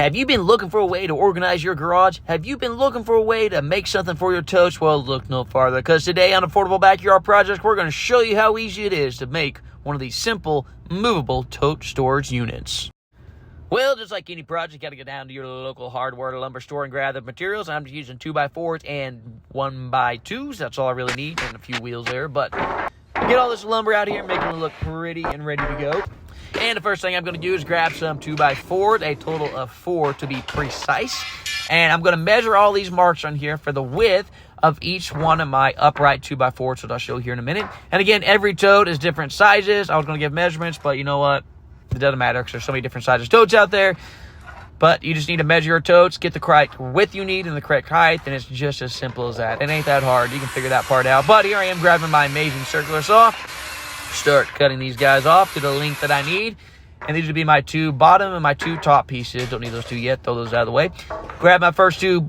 Have you been looking for a way to organize your garage? Have you been looking for a way to make something for your totes? Well, look no farther, because today on Affordable Backyard Projects, we're going to show you how easy it is to make one of these simple, movable tote storage units. Well, just like any project, you got to go down to your local hardware or lumber store and grab the materials. I'm just using 2x4s and 1x2s. That's all I really need, and a few wheels there. But get all this lumber out here, making it look pretty and ready to go. And the first thing I'm going to do is grab some 2x4s, a total of 4 to be precise. And I'm going to measure all these marks on here for the width of each one of my upright 2x4s, which I'll show here in a minute. And again, every tote is different sizes. I was going to give measurements, but you know what? It doesn't matter because there's so many different sizes totes out there. But you just need to measure your totes, get the correct width you need and the correct height, and it's just as simple as that. It ain't that hard. You can figure that part out. But here I am grabbing my amazing circular saw. Start cutting these guys off to the length that I need. And these would be my 2 bottom and my 2 top pieces. Don't need those 2 yet. Throw those out of the way. Grab my first 2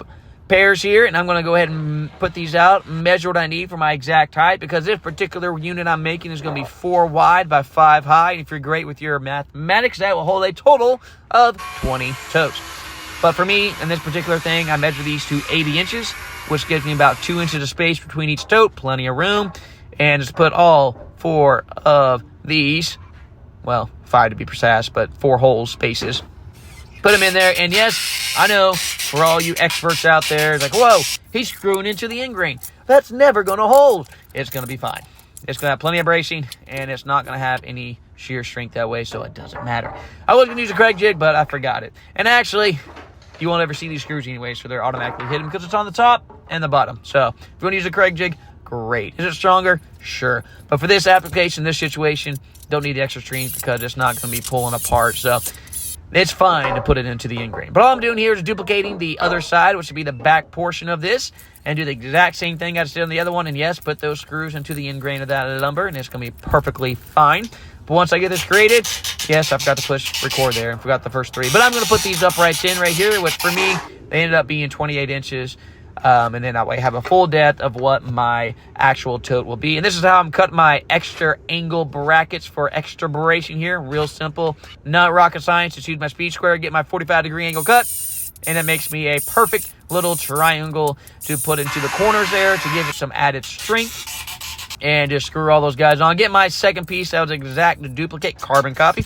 pairs here, and I'm going to go ahead and put these out, measure what I need for my exact height, because this particular unit I'm making is going to be 4 wide by 5 high. And if you're great with your mathematics, that will hold a total of 20 totes. But for me, in this particular thing, I measure these to 80 inches, which gives me about 2 inches of space between each tote, plenty of room. And just put all 4 of these, well, 5 to be precise, but 4 hole spaces. Put them in there, and yes, I know, for all you experts out there, it's like, whoa, he's screwing into the end grain. That's never going to hold. It's going to be fine. It's going to have plenty of bracing, and it's not going to have any shear strength that way, so it doesn't matter. I was going to use a Craig jig, but I forgot it. And actually, you won't ever see these screws anyways, so they're automatically hidden because it's on the top and the bottom. So if you want to use a Craig jig, great. Is it stronger? Sure. But for this application, this situation, don't need extra strength because it's not going to be pulling apart. So it's fine to put it into the end grain. But all I'm doing here is duplicating the other side, which would be the back portion of this, and do the exact same thing I just did on the other one. And yes, put those screws into the end grain of that lumber, and it's going to be perfectly fine. But once I get this created, yes, I forgot to push record there and forgot the first 3. But I'm going to put these uprights in right here, which for me, they ended up being 28 inches. And then that way I have a full depth of what my actual tote will be. And this is how I'm cutting my extra angle brackets for extra bracing here. Real simple, not rocket science. Just use my speed square, get my 45-degree angle cut, and that makes me a perfect little triangle to put into the corners there to give it some added strength. And just screw all those guys on. Get my second piece that was exact duplicate, carbon copy.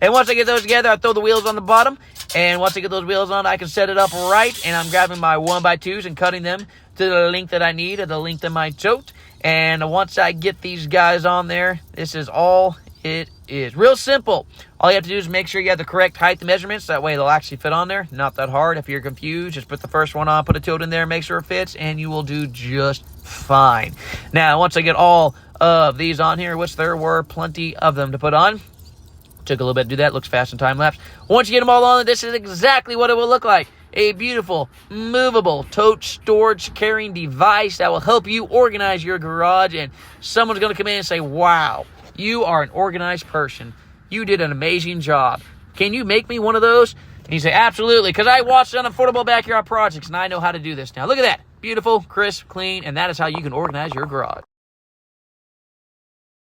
And once I get those together, I throw the wheels on the bottom. And once I get those wheels on, I can set it up right. And I'm grabbing my 1x2s and cutting them to the length that I need, or the length of my tote. And once I get these guys on there, this is all it is. Real simple. All you have to do is make sure you have the correct height measurements. That way they'll actually fit on there. Not that hard. If you're confused, just put the first one on, put a tote in there, make sure it fits, and you will do just fine. Now, once I get all of these on here, which there were plenty of them to put on, took a little bit to do that. Looks fast and time-lapse. Once you get them all on, this is exactly what it will look like. A beautiful, movable tote storage carrying device that will help you organize your garage. And someone's going to come in and say, wow, you are an organized person. You did an amazing job. Can you make me one of those? And you say, absolutely, because I watched on Affordable Backyard Projects, and I know how to do this now. Look at that. Beautiful, crisp, clean, and that is how you can organize your garage.